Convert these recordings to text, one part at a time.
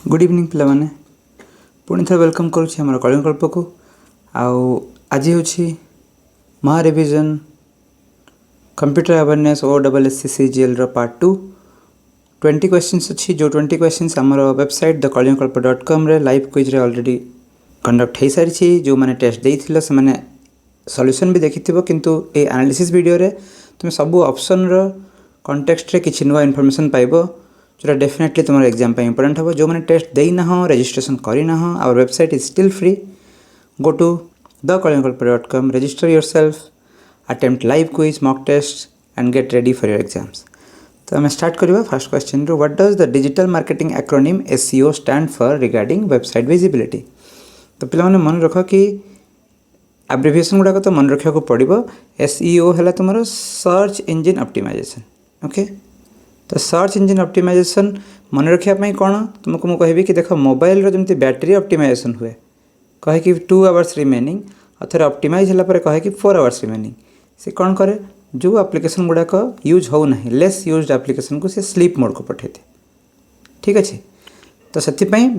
Good evening पिला माने पुणी थे वेलकम करुच्ची आम कलिंगकल्प को आज हूँ महा revision computer awareness OSSC-CGL part 2 20 questions अच्छी जो 20 क्वेश्चंस आमर वेबसाइट thekaliangkalpa.com रे लाइव क्विज रे ऑलरेडी कंडक्ट हो सारी जो मैंने टेस्ट देते से मैंने सॉल्यूशन भी देखि किंतु ए एनालिसिस वीडियो रे तुम सब ऑप्शन रो कॉन्टेक्स्ट रे किछि नुवा इन्फॉर्मेशन पाइबो जो डेफिनेटली तुम एग्जाम पे इंपोर्टेंट हम जो मैंने टेस्ट देना हो रजिस्ट्रेशन करना हो our website is still free go to thekaliangkalpa.com register yourself attempt live quiz mock test and get ready for your exams तो हमें स्टार्ट करवा फर्स्ट क्वेश्चन रो what does the digital marketing acronym SEO stand for regarding website visibility तो पिला माने मन रख कि एब्रिविएशन गुड़ाक तो मन रखा पड़ो SEO है तुम सर्च इंजिन ऑप्टिमाइजेशन ओके तो सर्च इंजिन ऑप्टिमाइजेशन मन रखापी कौन तुमको मुझे कहि कि देख मोबाइल जमी बैटेरी ऑप्टिमाइजेशन हुए कहे कि 2 आवर्स रिमेनिंग अथर ऑप्टिमाइज होला कहे कि 4 आवर्स रिमेनिंग से कौन करे जो एप्लिकेशन गुड़ाक यूज हो ना लेस यूज्ड एप्लिकेशन को से स्लीप मोड को पठे ठीक अच्छे तो से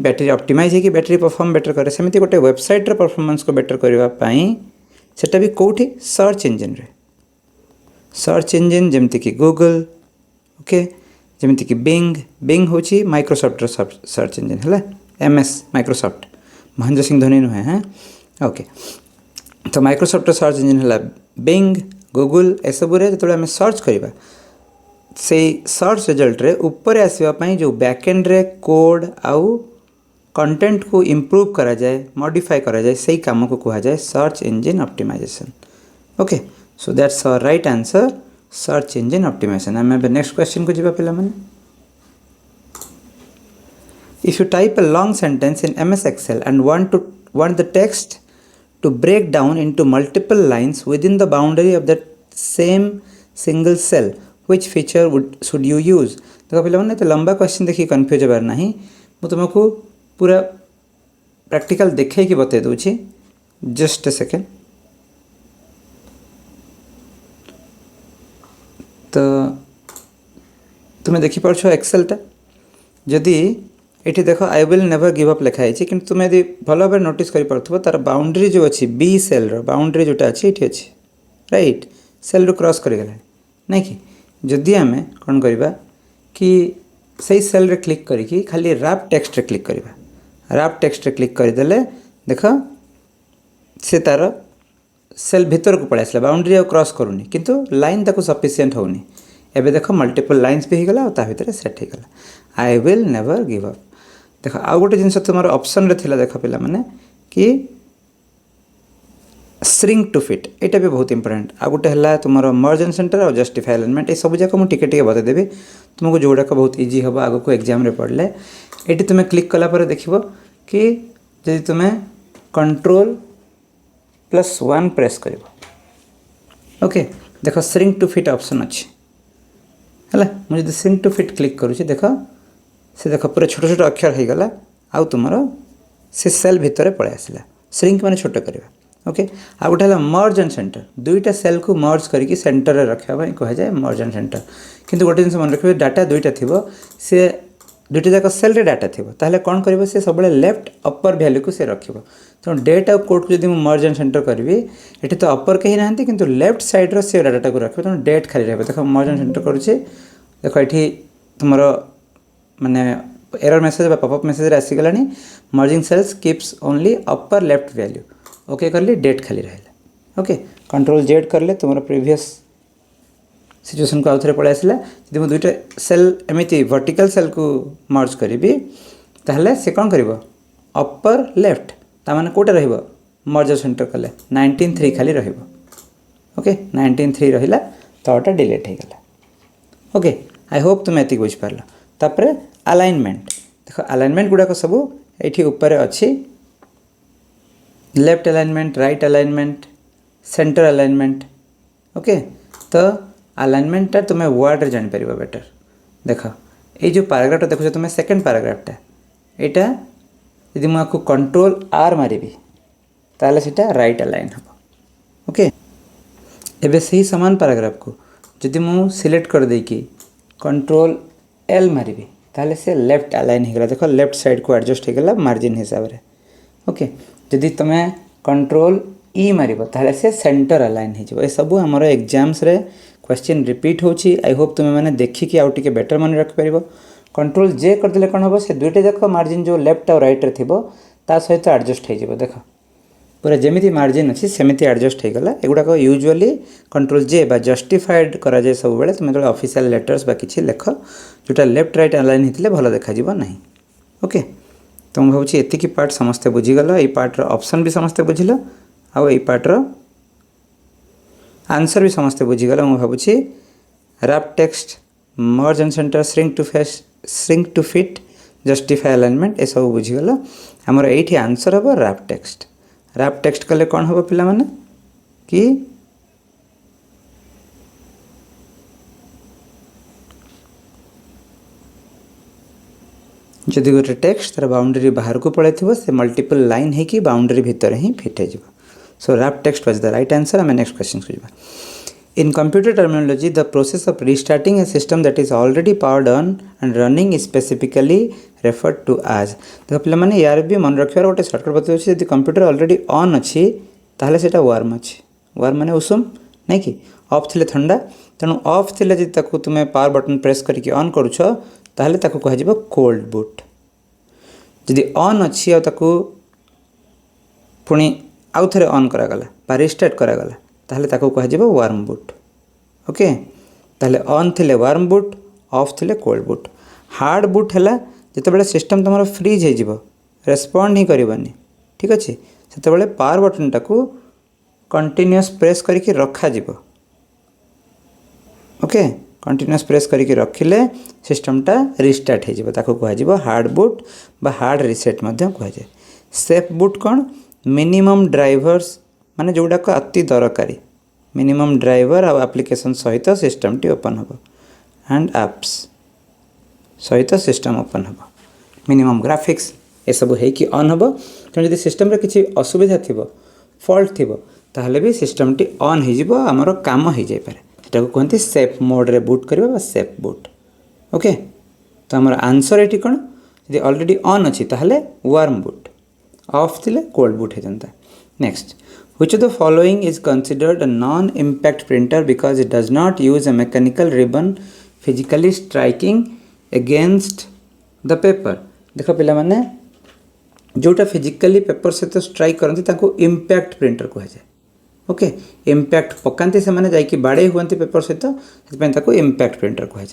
बैटेरी ऑप्टिमाइज होगी बैटेरी परफॉर्म बेटर करे सेमती गोटे वेबसाइट परफॉर्मेंस को बेटर करने सेटा भी कौटी सर्च इंजिन रे सर्च इंजिन जमती कि गूगल ओके जमती कि बिंग हूँ माइक्रोसॉफ्ट सर्च इंजिन है MS माइक्रोसॉफ्ट महेंद्र सिंह धोनी नुहे हैं ओके तो माइक्रोसॉफ्ट सर्च इंजिन है बिंग गूगल एसबू जो आम सर्च करवा से सर्च रिजल्ट रे ऊपर आसवाई जो बैकएंड रे कोड आउ कंटेंट को इम्प्रूव करा जाए मॉडिफाई करा जाए सही काम को कहा जाए search engine optimization okay so that's our right answer search engine optimization आम नेक्स्ट क्वेश्चन को जीवा पिला माने if you type a long sentence in MS Excel and want the text to break down into multiple lines within the boundary of the same single cell which feature should you use देखो पिला माने तो लंबा question देखिए confuse होबार नहीं मु तुमको पूरा प्रैक्टिकल देखे कि बते दूची जस्ट अ सेकेंड तो तुम्हें देखिपार एक्सेलटा जदि ये देख आई विल नेवर गिव अप लिखाई कि तुम्हें यदि भल भाव नोटिस कर तार बाउंड्री जो अच्छी बी सेल बाउंड्री जोटा अच्छी ये अच्छी राइट सेल रू क्रॉस करगला नहीं कि जदि आम कौन करवा कि सही सेल रे क्लिक करी खाली रैप टेक्स्ट रे क्लिक करवा रैप टेक्स्ट रे क्लिक करदेले देख से तार सेल भितर को पड़े आसला बाउंड्री आ क्रॉस करूनी किंतु लाइन ताको सफिशिएंट होनी एबे देख मल्टीपल लाइन्स भी होगला और भितर सेट होगला I will never give up देख आउ गोटे जिन तुम ऑप्शन रे थिला देख पिला माने कि श्रिंक टू फिट एटा भी बहुत इंपोर्टेंट आ गोटे है तुम मर्ज एंड सेंटर और जस्टिफाई एलिमेंट ये सब जाक मुझे टिके बतेदेवी तुमको जोड़ाक बहुत इजी हम आग को एग्जाम रे पढ़ले ये तुम्हें क्लिक कलापर देख कि जदि तुम्हें Ctrl+1 प्रेस कर ओके देख श्रिंक टू फिट ऑप्शन अच्छी है मुझे श्रिंक टू फिट क्लिक करुँच देख से देख पूरा छोट छोट अक्षर हो गला आउ तुम से सेल भितर पड़े आसला श्रिंक माने छोट करवा ओके आ गोटे है मर्ज एंड सेंटर दुईटा सेल को मर्ज करके सेंटर रे रखा कह जाए मर्ज एंड सेंटर किंतु गोटे जिन मन रखिए डाटा दुईटा थी सी दुईटा जाक सेल रे डाटा थी ताहले कौन कर सब लेफ्ट अपर वैल्यू को सी रखिए तो डेट आ कोड को जब मर्ज एंड सेंटर करी ये तो अपर कहीं ना कि लेफ्ट सैड रे डाटा को रखिए तो डेट खाली रहे देख मर्ज एंड सेंटर करुचे देख ये तुम माने एरर मेसेज पॉपअप मेसेज आसीगला merging cells keeps only upper left value okay करली डेट खाली रहा ओके Ctrl+Z करले तुम प्रीवियस सिचुएशन को आउ थे पड़े आसला जब मुझे दुईटा सेल एमती वर्टिकल सेल को मर्ज करी ताहले से कौन कर अपर लेफ्ट ताने कौटे मर्ज सेंटर कले 19.3 खाली ओके 19.3 रहा तटा डिलीट होगला ओके आई होप तुम ये बुझिपार तापर अलाइनमेंट देख अलाइनमेंट गुड़ाक सब ये ऊपर अच्छी left alignment right alignment centre alignment okay तो अलाइनमेंटा तुम्हें वर्ड रे जान परिबा बेटर देख ये जो पैराग्राफटा देखो तुम्हें सेकंड पैराग्राफटा यहाँ यदि मुझे Ctrl+R मारि ताले सेटा राइट अलाइन हम ओके एबे सही समान पैराग्राफ को जदि मु सिलेक्ट कर देकी Ctrl+L मारि ताहले से लेफ्ट अलाइन हो गला देख लेफ्ट साइड को एडजस्ट हो गला मार्जिन हिसाब रे ओके जदि तुम कंट्रोल ई मारिबो ताहले से सेंटर अलाइन हो जाबो ए सब हमर एग्जाम्स रे क्वेश्चन रिपीट होची आई होप तुम मैंने देखिकी आउ टिके बेटर मन रख पारिबो कंट्रोल जे कर देले कोन हबो से दुइटे जाक मार्जिन जो लेफ्ट और राइट रे थिबो ता सहित एडजस्ट हो जाबो देख पूरा जमीती मार्जिन अच्छी सेमती एडजस्ट हो गला एगुड़ाक यूजुअली कंट्रोल जे बा जस्टिफाइड करा जाए सब बेले तुम जो ऑफिशियल लेटर्स बा किछि लेख जोटा लेफ्ट राइट अलाइन होते भल देखा ना ओके तो मुझे भावी एतिकी पार्ट समस्ते बुझीगल ये पार्टर ऑप्शन भी समस्ते बुझिल आउ ये पार्टर आंसर भी समस्ते बुझीगल मुझे भावी wrap text merge and center shrink to fit justify alignment ये सब बुझीगल आमर ये आंसर हम रैप टेक्स्ट कले कौन हम पिला माने कि जदि गोटे टेक्स्ट तार बाउंड्री बाहर को पड़े थो से मल्टीपल लाइन है कि बाउंड्री भितर ही फिट हो so wrap text was the right answer आम नेक्स्ट क्वेश्चन को जावा in computer terminology the process of restarting a system that is already powered on and running is specifically referred to आज देख पे मैंने यार भी मन रखार गोटे सर्टकट बताऊँ जब कंप्यूटर ऑलरेडी ऑन अच्छी ताहले सेटा वार्म अच्छी वार्म माने उषुम नहीं कि ऑफ थिले ठंडा तेणु ऑफ थिले जदि ताकू तुम पावर बटन प्रेस करके ऑन करुछ ताहले ताकू कह कोल्ड बूट जदि ऑन अच्छी आकू पुणी आउ थे ऑन करागला बा रिस्टार्ट करागला ताहले ताकू कह वार्म बूट ओके ताहले ऑन थिले वार्म बूट ऑफ थिले कोल्ड बूट हार्ड बूट है जितेबाला सिस्टम तुम फ्रीज हो रेस्पॉन्ड ही करनी ठीक अच्छे से पावर बटन टाकू कंटिन्यूअस प्रेस करके रखा जिवो ओके कंटिन्यूअस प्रेस करके रखिले सिस्टमटा रिस्टार्ट हो ताकू कह हार्ड बूट बा हार्ड रिसेट कहुए सेफ बूट कौन मिनिमम ड्राइवर्स माने जोड़ाक अति दरकारी मिनिमम ड्राइवर आ एप्लिकेशन सहित सिस्टम टी ओपन हम एंड एप्स सहित सिस्टम ओपन हम मिनिमम ग्राफिक्स ये सब होकि ऑन हम तेणु जब सिस्टम किसी असुविधा थी फॉल्ट थी ताहले भी सिस्टम टी ऑन हो आमर काम हो जाए सेटा को कहते सेफ मोड रे बूट करवा सेफ बूट ओके तो आमर आंसर ये कौन जब ऑलरेडी ऑन अच्छी ताहले वार्म बूट ऑफ थिले कोल्ड बूट हो जाता next Which of the following is considered a non-impact printer because it does not use a mechanical ribbon physically striking against the paper? देखो पिला माने जोटा फिजिकली पेपर सहित स्ट्राइक करती ताको इम्पैक्ट प्रिंटर कहुए ओके इम्पैक्ट पकाते से जाकि बाड़े हुए पेपर सहित से इम्पैक्ट प्रिंटर कहुए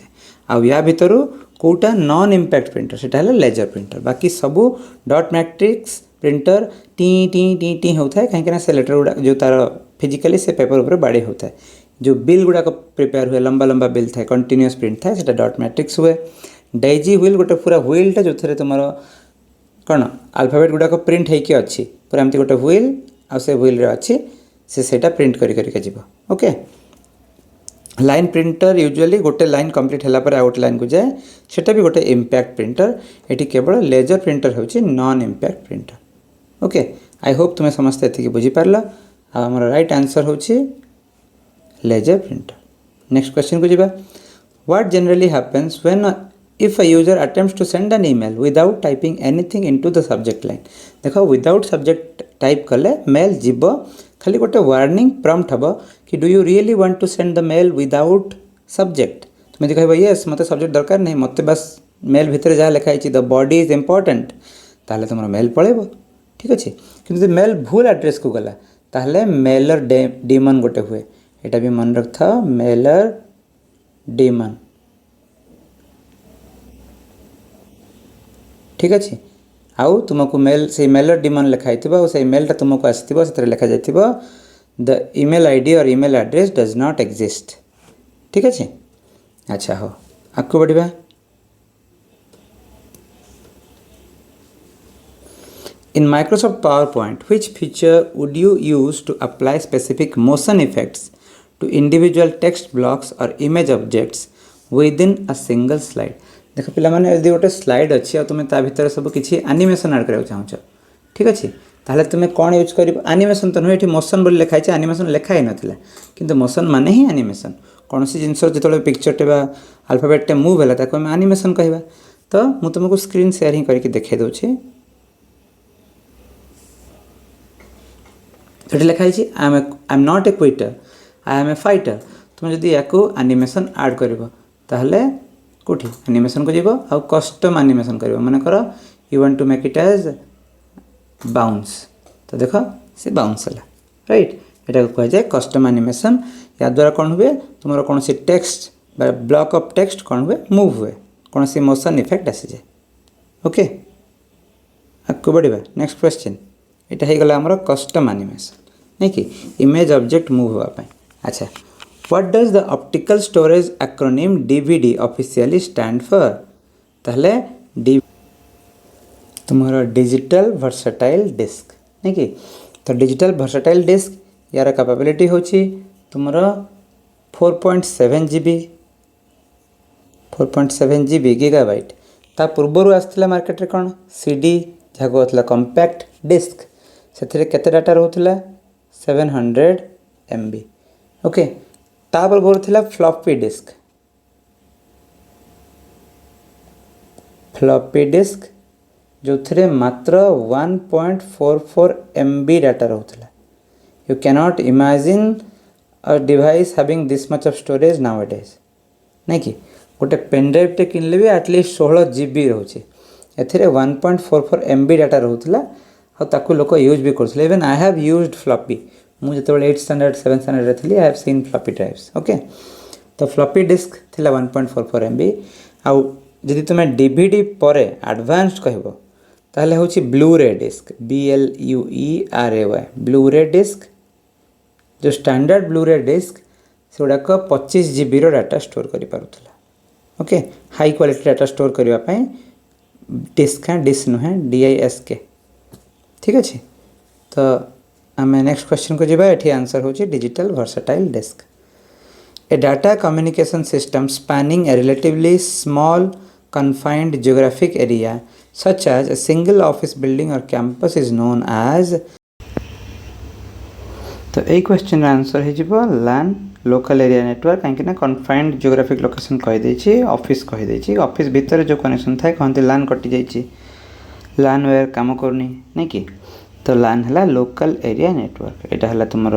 आउ या भितर कौटा नॉन इम्पैक्ट प्रिंटर सेटा है लेजर प्रिंटर बाकी सबू dot matrix printer T T T T होता है कहीं से लेटर गुड़ा जो तार फिजिकली से पेपर ऊपर बाड़े होता है जो बिल गुड़ाक प्रिपेयर हुए लंबा लंबा बिल था कंटिन्यूअस प्रिंट था सेटा डॉट मैट्रिक्स हुए डेजी व्हील गोटे पूरा व्हीलटा जो थे तुम कौन अल्फाबेट गुड़ाक प्रिंट होगी अच्छी पूरा एमती गोटे व्हील आ से व्हील अच्छी सेटा प्रिंट करके जीव ओके लाइन प्रिंटर यूजुअली गोटे लाइन कंप्लीट है आउट लाइन को जाए सेटा भी गोटे इम्पैक्ट प्रिंटर ये केवल लेजर प्रिंटर होची non impact printer okay I hope तुम्हें समस्त ये बुझीपार आम राइट आंसर होची लेजर प्रिंटर नेक्स्ट क्वेश्चन को जीवा what generally happens when if a user attempts to send an email without typing anything into the subject line देखो without subject type कले मेल जीव खाली गोटे वार्निंग प्रॉम्प्ट हम कि do you really want to send the mail without subject तुम्हें कह yes मत सब्जेक्ट दरकार नहीं मत बस मेल भितर जहाँ लिखाई द बॉडी इज इम्पोर्टेंट ताहले तुम मेल पड़ेब ठीक अच्छे कि मेल भूल एड्रेस को गला ताहले मेलर डीमन गोटे हुए यहाँ भी मन रख था मेलर डीमन ठीक अच्छे आउ तुमको मेल से मेलर डीमन लिखाई से मेलटा तुमको आसो से लिखा जाए द ईमेल आईडी और email address does not exist ठीक अच्छे अच्छा हो आगे बढ़िया in Microsoft PowerPoint which feature would you use to apply specific motion effects to individual text blocks और image objects within a single slide देख पे यदि गोटे स्लाइड अच्छी तुम्हें ता भीतर सब किसी एनिमेशन ऐड करा चाहूँ ठीक अच्छे ताहले तुम्हें कौन यूज कर एनिमेशन तो नुहे ये मोशन बोली लिखाई एनिमेशन लिखाई नाला किंतु मोशन माने ही एनिमेशन कौन सी जिनस जो पिक्चरटे अल्फाबेटटे मुव है आम एनिमेशन कहवा तो मु तुमको स्क्रीन शेयर ही करके देखे दूची। ये लिखाई I am not a quitter, I am a fighter. तुम जदि या एनिमेशन ऐड कर कौटी एनिमेशन को जीव आउ कस्टम एनिमेशन कर मन कर you want to make it as bounce, तो देख से बाउंस है राइट। यहाँ को कहुए कस्टम एनिमेशन। या द्वारा कौन हुए तुम कौन सी टेक्स्ट ब्लॉक ऑफ टेक्स्ट कौन हुए मूव हुए, कौन सी मोशन इफेक्ट आसी जाए। ओके आगे बढ़िया नेक्स्ट क्वेश्चन। यहाँ हो गला आमर कस्टम एनिमेशन नहीं कि इमेज ऑब्जेक्ट मूव होगापी। अच्छा what does the optical storage acronym DVD officially stand for, ताहले डी तुम्हारा डिजिटल वर्सटाइल डिस्क नहीं कि। तो डिजिटल वर्सटाइल डिस्क यार कैपेबिलिटी होची तुम्हारा 4.7 GB 4.7 GB गीगाबाइट। ता पूर्वर आसला मार्केट रे कौन सीडी जहाँ कहला कम्पैक्ट डिस्क, से केते डाटा रोला 700 MB। ओके ता पूर्वर थिला फ्लॉपी डिस्क, फ्लॉपी डिस्क जो थे मात्र 1.44 MB डाटा रोला। You cannot imagine a device having this much of storage now days नहीं कि। गोटे पेनड्राइव टे किनले भी एटलिस्ट 16 GB रोचे, एथिरे 1.44 MB डाटा रोला और लोक यूज भी करते। Even I have used floppy, मुझे जो 8th स्टैंडर्ड 7th स्टैंडर्ड थी I have seen floppy drives. Okay तो फ्लॉपी डिस्क थिला 1.44 MB। आउ जदि तुम्हें डीवीडी पर एडवांस्ड कहब ताहले होची Blu-ray disc BLUERAY Blu-ray disc. जो स्टैंडर्ड ब्लूरे डिस्क से गुड़ाक 25 GB डाटा स्टोर कर पारुथला। Okay high quality data store करने डिस्क है डिस्क नुहे DISK ठीक अच्छे। तो आम नेक्स्ट क्वेश्चन को जावा। ये आंसर होची digital versatile disc. A data communication system spanning a relatively small confined geographic area such as a single office building or campus is known as। तो यही क्वेश्चन आंसर हो LAN लोकल एरिया नेटवर्क कहीं confined geographic location कहीदे office कहीदे office भितर जो connection थाए कहते LAN कटि जाइए LAN वेयर काम करनी नहीं कि। तो LAN है लोकल एरिया नेटवर्क। यहाँ है तुम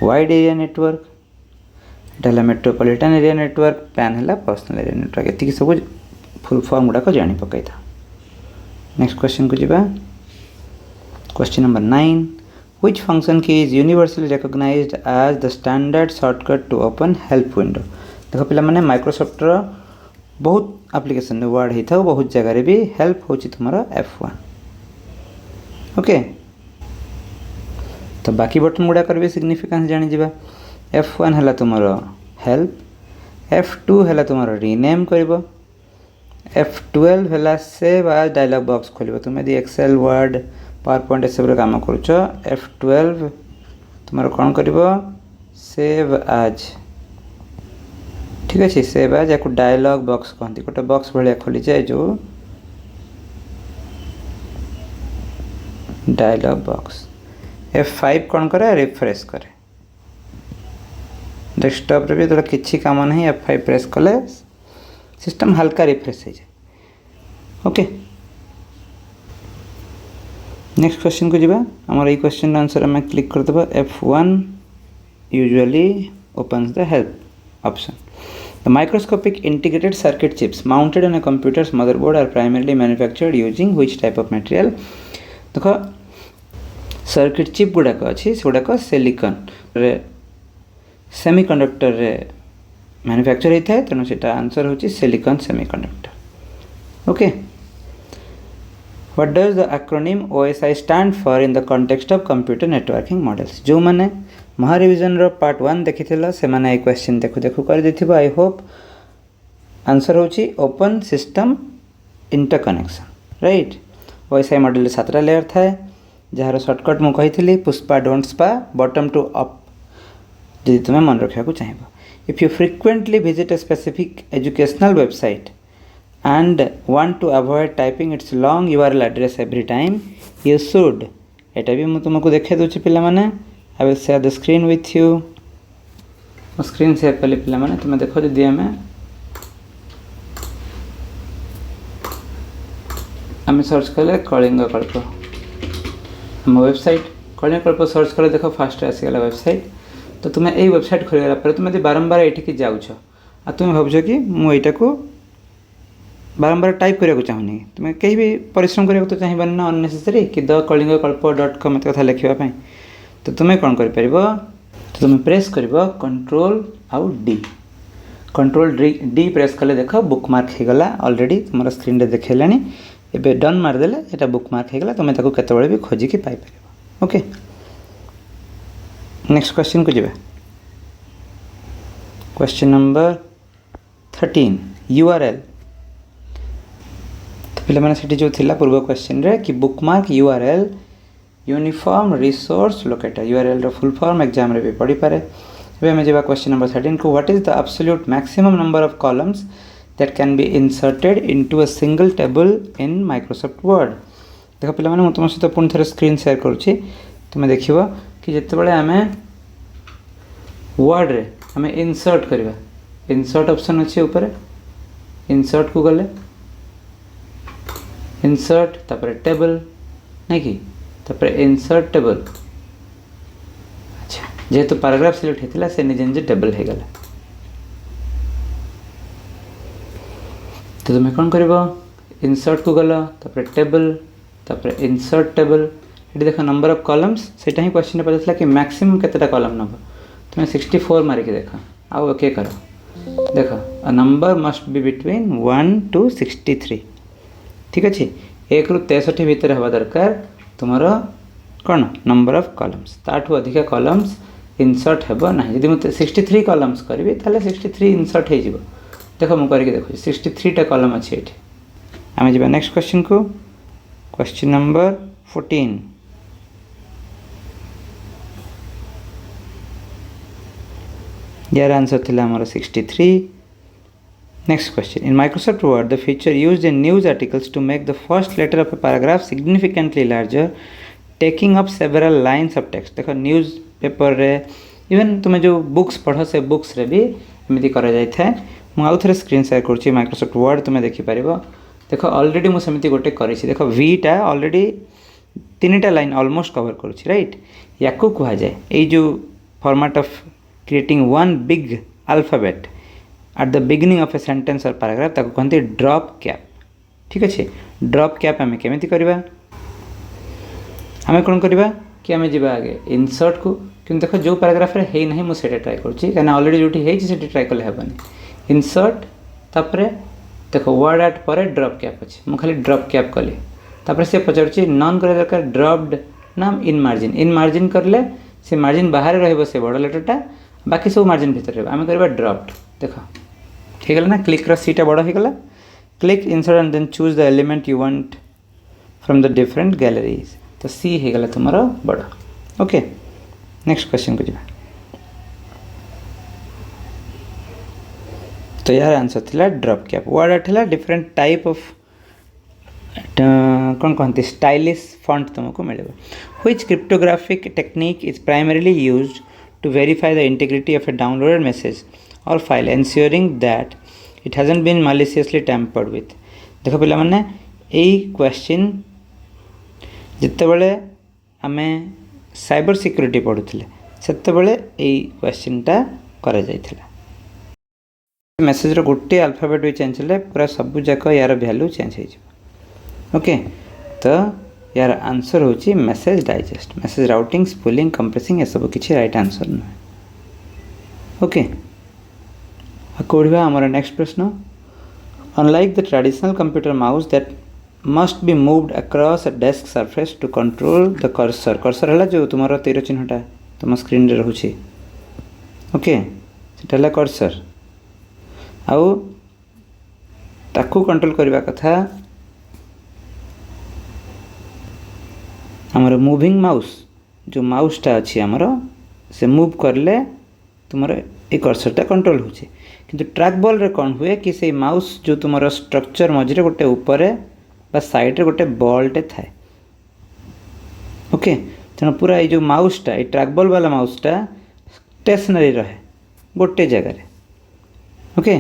वाइड एरिया नेटवर्क, यहाँ मेट्रोपॉलिटन एरिया नेटवर्क, PAN है पर्सनल एरिया नेटवर्क। ये सब फुल फॉर्म गुड़ाक जानी पकई था। नेक्स्ट क्वेश्चन को जावा। Question number 9 which function key is universally recognized as the standard shortcut to open help window. देख पे माइक्रोसॉफ्ट बहुत एप्लिकेशन वर्ड होता है बहुत जगह भी हेल्प हो तुम्हारा F1। ओके तो बाकी बटन गुड़ाक भी सिग्निफिकेंस जानीजा। F1 है तुमर हेल्प, F2 है तुम रीनेम कर, F12 है सेव आज डायलॉग बॉक्स खोल। तुम यदि एक्सेल वर्ड पावर पॉइंट सब काम करुच F12 तुम कौन कर सेव आज ठीक अच्छे। सेव आज या डायलॉग बॉक्स कहती गोटे बॉक्स भाया खोली जाए जो डायलॉग बॉक्स। F5 कौन करे रिफ्रेश करे डेस्कटॉप रे भी तो किसी काम नहीं F5 प्रेस कले सिस्टम हल्का रिफ्रेश हो जाए। ओके नेक्स्ट क्वेश्चन को जावा। आमर ये क्वेश्चन आंसर आम क्लिक करदे F1 usually opens the help option। The microscopic integrated circuit chips mounted on a computer's motherboard are primarily manufactured using which type of material। देखो circuit chip गुड़ाक अच्छी से गुड़ाक silicon रे semiconductor रे manufacture होता है तेणु से आंसर होची silicon semiconductor. Okay what does the acronym OSI stand for in the context of computer networking models. जो मैंने महारिविजन रो पार्ट 1 देखी से मैंने क्वेश्चन देखु देखु कर देथिबो। आई होप आंसर होची open system interconnection right. OSI model 7टा लेयर थाए जार शॉर्टकट मुझे कही पुष्पा डोंट स्पा बॉटम टू अप जी तुम्हें मन रखा चाहिए। If you frequently visit a specific educational website and want to avoid typing its long URL address every time you should. एटा भी मुझे तुमको देखे दूसरी पे I will share the screen with you. Screen share कले पे तुम्हें देख जदि आम आम सर्च कले कलिंग कल्प आम वेबसाइट कलिंग कल्प सर्च कले देख फास्ट आसीगला वेबसाइट। तो तुम्हें यही वेबसाइट खोलगला तुम यदि बारंबार ये जाऊछ आ तुम भावुच कि मुझा को बारंबार टाइप करने चाहूनी तुम्हें कहीं भी परिश्रम करने तो चाहिए ना अननेसेसरी कि द कलिंग कल्प .com एत कथा लिखापी। तो तुम्हें कौन कर तो तुम्हें प्रेस कर कंट्रोल आउ डी कंट्रोल डी प्रेस कले देख बुकमार्क होगला ऑलरेडी तुम स्क्रीन रे देखला एबे डन मारदेले ये बुकमार्क होगला तुम्हें केतबेले भी खोजिकी पाइपर। ओके नेक्स्ट क्वेश्चन को जाए। Question number 13 URL। तो पे मैंने जो थिला पूर्व क्वेश्चन रे कि bookmark URL uniform resource locator URL रो फुल फॉर्म एग्जाम रे भी पढ़ी पारे। अब हमें जब क्वेश्चन नंबर 13 को what is the absolute maximum number of columns that can be inserted into a single table in Microsoft word. देख पे मैंने तुम सहित पुणी थे स्क्रीन शेयर करुच्ची तुम्हें देख कि जितेबाला आम वर्ड रे आम इंसर्ट करवा इंसर्ट ऑप्शन अच्छे ऊपर इंसर्ट को गले इंसर्ट तापर टेबल नहीं कि तापर इंसर्ट टेबल। अच्छा जेहेतु पैराग्राफ सिलेक्ट होता से निजे निजे टेबल हो गला। तो तुम्हें कौन कर इंसर्ट को गल तापर टेबल तापर इंसर्ट टेबल ये देख नंबर ऑफ कॉलम्स से ही क्वेश्चन पचारा कि मैक्सिमम केतेटा कॉलम नब तुम्हें 64 मारिक देख आउ ओके कर देख a number must be between 1 to 63 ठीक अच्छे 1 ରୁ 63 भितर हवा दरकार तुमर कौन नंबर ऑफ कॉलम्स ताठू अधिका कॉलम्स इंसर्ट हेबो ना यदि मुझे 63 कॉलम्स करी ताले 63 इंसर्ट हो देख मुझे करके देखो 63 टा कॉलम अच्छे ये आम जा नेक्स्ट क्वेश्चन को। क्वेश्चन नंबर 14 यार आंसर थिला हमारा 63। Next question in Microsoft Word the feature used in news articles to make the first letter of a paragraph significantly larger taking up several lines of text. देख newspaper रे even तुम्हें जो books पढ़ से books रे भी एमती करा जाय थाए। मु आउ थरे स्क्रीन शेयर करूची माइक्रोसॉफ्ट वर्ड तुम्हें देखि परिबो। देख ऑलरेडी मु सेमती गोटे करिछि देख वीटा ऑलरेडी 3टा लाइन ऑलमोस्ट कवर करूछि राइट याकू कहा जाए ए जो format of creating one big alphabet at the beginning of a sentence और पैराग्राफ ताको कहते ड्रॉप कैप। ठीक अच्छे ड्रॉप कैप आम केमी करवा आम कौन करवा कि आम जा आगे इंसर्ट को कि देख जो पैराग्राफ रे है नहीं मुझे ट्राए करें ऑलरेडी जो ट्राए कले हेनी इंसर्ट तापर देख वर्ड आर्ट पर ड्रॉप कैप अच्छे मुझे खाली ड्रॉप कैप कली तापर से पचारुची नन कर दरकार ड्रॉप्ड ना इन मार्जिन करले से मार्जिन बाहर रहिबो से बड़ लेटरटा बाकी सब मार्जिन भीतर रहिबो आम करबा ड्रॉप्ड देख ठीक है ना क्लिक रो सीटा बड़ हो गला click insert and then choose the element you want from the different galleries तो सी हो गला तुम्हारा बड़। ओके नेक्स्ट क्वेश्चन को जा तो यार आंसर थिला ड्रॉप कैप वर्ड आठला डिफरेंट टाइप ऑफ कौन कहते स्टाइलिश फॉन्ट तुमको मिले which cryptographic technique is primarily used to verify the integrity of a downloaded message और file ensuring that it hasn't been maliciously tampered with. देख पिला माने यही क्वेश्चन जितेबले आम साइबर सिक्योरिटी पढ़ुले सेतेबले यही क्वेश्चनटा करा जायथिला मेसेज रो गोटे अल्फाबेट भी चेंज हेले पूरा सब जाक यार वैल्यू चेंज हो। ओके तो यार आंसर होची message digest message routing spooling compressing ये सब किसी राइट आंसर नुहे। ओके कोढ़ा आमर नेक्स्ट प्रश्न unlike the traditional computer mouse that must be moved across a desk surface to control the cursor cursor है जो तुम तीर चिन्हटा तुम स्क्रीन रे रोचे ओके सेटा कर्सर आउ ताकू कंट्रोल करने कथा आमर मूविंग माउस जो माउसटा अच्छी आमर से मूव करले तुमर ये कर्सरटा कंट्रोल होचे किंतु ट्रैक बॉल रे कौन हुए कि से माउस जो तुमर स्ट्रक्चर मझे गोटे ऊपर बा साइड रे गोटे बॉलटे थाए। ओके तेना पूरा ये जो माउसटा ये ट्रैक बॉल वाला माउसटा स्टेशनरी रहे गोटे जगह रे। ओके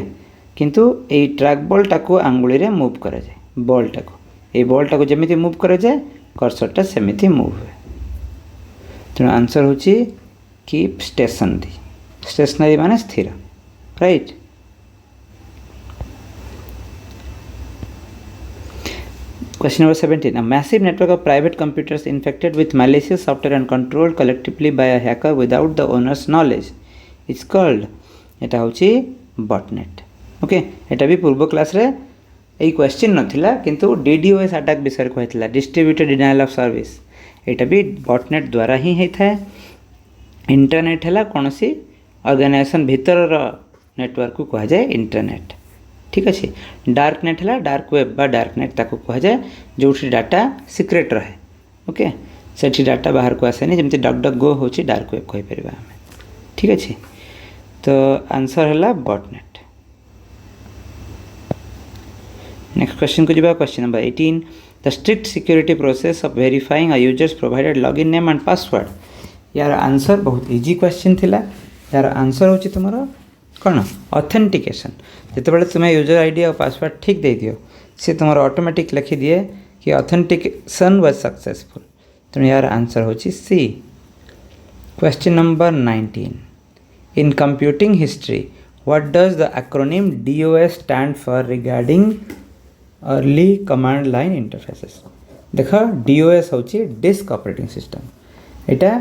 किंतु ये ट्रैक बॉलटा को आंगुली रे मूव करा जाए बॉलटा को ये बॉलटा को जमी मुव कराए कर्सरटा सेमती मुव हुए। तेणु आंसर हूँ कीप स्टेशनरी। स्टेशनरी माने स्थिर, right. Question number 17. A massive network of private computers infected with malicious software and controlled collectively by a hacker without the owner's knowledge is called, एटा होची botnet. Okay, एटा भी पूर्व class रे एई question नथिला किंतु DDoS attack विषय कहथिला, distributed denial of service. एटा भी botnet द्वारा ही है थाए। इंटरनेट है कौन सी ऑर्गेनाइजेशन भीतर नेटवर्क को कह जाए इंटरनेट, ठीक अच्छे। डार्क नेट है डार्क वेब बा डार्क नेट ताको कह जाए जो डाटा सिक्रेट रहे। ओके, से डाटा बाहर को आसेनी, जमी डक डक गो हो डार्क वेब कहीपर आम, ठीक अच्छे। तो आंसर है बॉटनेट। नेक्स्ट क्वेश्चन को जावा। Question number 18। The strict security process of verifying a user's provided login name and password. यार आंसर बहुत इजी क्वेश्चन थिला। यार आंसर होची तुमरो कौन ऑथेंटिकेशन। जितेबाला तुम्हें यूजर आईडी और पासवर्ड ठीक दे दियो सी तुम ऑटोमेटिक लिखि दिए कि ऑथेंटिकेशन वाज सक्सेसफुल। तेणु यार आंसर होची C. Question number 19। In computing history what does the acronym DOS stand for regarding early command line interfaces. देख DOS होची डिस्क ऑपरेटिंग सिस्टम। एटा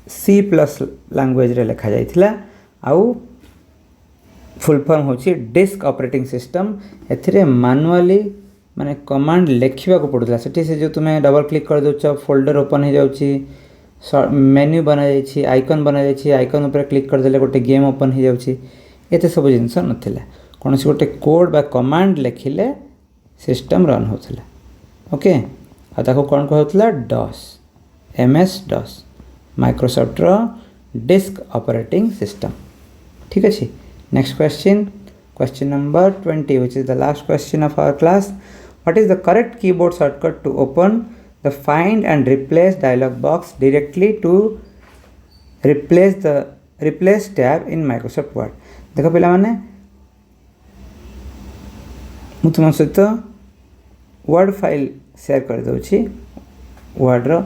C प्लस लैंग्वेज रे लिखा जाइथिला आउ फुल फॉर्म होची डिस्क ऑपरेटिंग सिस्टम। एथिरे मैनुअली माने कमांड लिखा को पड़ूला। से जो तुम्हें डबल क्लिक कर दो फोल्डर ओपन हो जाउची, मेन्यू बना जाइछि, आइकन बना जाइछि, आइकन ऊपर क्लिक कर देले गोटे गेम ओपन हो जाउची। एते सब जिनस नथिला। कौन सी गोटे कोड बा कमांड लिखिले सिस्टम रन होथिला। ओके, आ ताको कोन कहउतला DOS, MS DOS, माइक्रोसॉफ्ट रो डिस्क ऑपरेटिंग सिस्टम, ठीक अच्छे। Next question, question number 20 which is the last question of our class. What is the correct keyboard shortcut to open the find and replace dialog box directly to replace tab in Microsoft Word? देखो पिला माने मु तुम सहित word file share कर दूची word रो।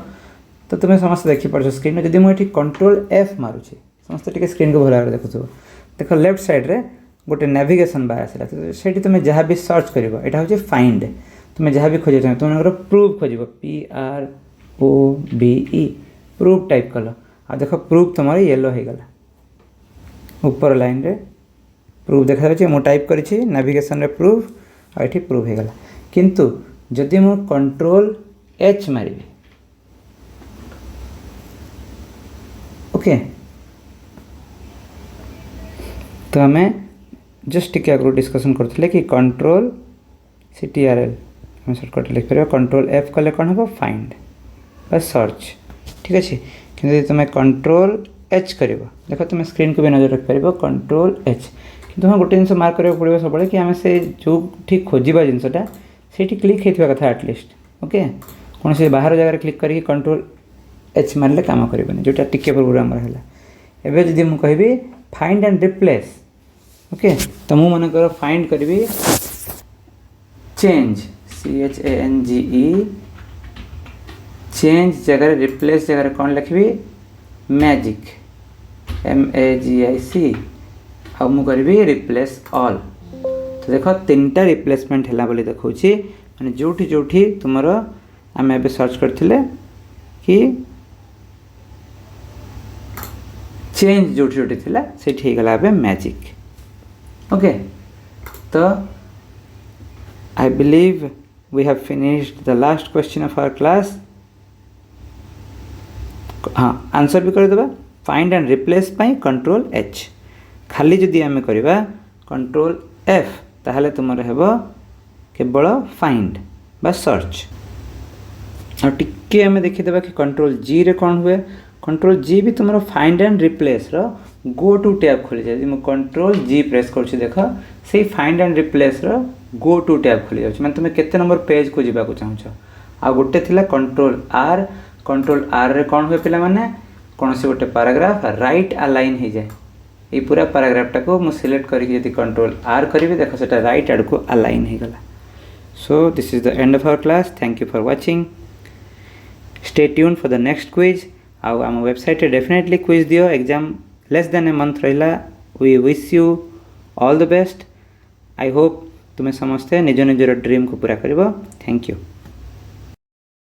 तो तुम्हें समस्त देखिपार स्क्रीन जदि मुझे कंट्रोल F मारुची समस्त टे स्क्रीन को भल देखु। देख लेफ्ट साइड रे गोटे नेविगेशन बार आसला, तो सेठी तुम्हें जहाँ भी सर्च कर यहाँ हूँ फाइंड। तुम्हें जहाँ भी खोज तुम्हारे प्रूफ खोज PROVE प्रूफ टाइप कल आ देख प्रूफ तुम येलो हो गला ऊपर लाइन रे प्रूफ देखा जाए। मुझे टाइप करी नेविगेशन रे प्रूफ आ ये प्रूफ हो गला। किंतु जदि मु कंट्रोल H मारि ओके तो आम जस्ट टिके आगु डिस्कसन करते कि कंट्रोल CTRL आम सर्टकट लिखिपर कंट्रोल F कले कौन हम फाइंड बस सर्च, ठीक अच्छे। कि तुम कंट्रोल H कर देख तुम स्क्रीन को भी नजर रखिपर कंट्रोल H। कि हाँ गोटे जिन मार्क करा पड़ो सब कि आम से जो ठीक खोजा जिनसा से क्लिक होता कथा एटलिस्ट। ओके, कौन से बाहर जगह क्लिक करके कंट्रोल H मारे काम करनी जोटा टिके प्रोग्राम है। एवं जदि मुझे कहि फाइंड एंड रिप्लेस ओके, तो मु मन कर फाइंड करी चेंज CHANGE चेंज जगह रिप्लेस जगह कौन लिखी मैजिक MAGIC आ मु करी रिप्लेस ऑल। तो देख 3टा रिप्लेसमेंट है बोली देखा माने जोठी जोठी तुम आम ए सर्च करथिले कि चेंज जोटी जोटी थिला सेठी गला बे मैजिक। ओके, तो I believe we have finished the last question of our class. हाँ, आंसर भी कर देबा फाइंड एंड रिप्लेस पाई कंट्रोल H। खाली जदि आम करबा कंट्रोल F ताहले तुमर हेबो केवल फाइंड बा सर्च। और टिके आम देखीदेबा कि कंट्रोल G रे कौन हुए। कंट्रोल G भी तुम फाइंड एंड रिप्लेस रो गो टू टैब खोली जाए। मुझे कंट्रोल G प्रेस कर देख से फाइंड एंड रिप्लेस रो गो टू टैब खोली जाए। मैंने तुम्हें केते नंबर पेज को जावाक चाहूँ। आ गोटे थिला कंट्रोल R। कंट्रोल R रे कौन हुए पिला माने कौन से गोटे पैराग्राफ राइट अलाइन हो जाए। ये पूरा पैराग्राफटा को मुझे सिलेक्ट करके कंट्रोल R करी देख से राइट आड़ को अलाइन हो गला। So this is the end of our class. Thank you for watching. Stay tuned for the next quiz. ଆଉ ଆମ ୱେବସାଇଟ୍ରେ ଡେଫିନେଟଲି କ୍ୱିଜ୍ ଦିଅ। Exam less than a month ରହିଲା। We wish you all the best. I hope तुम समस्ते निज निजर dream को पूरा कर। Thank you.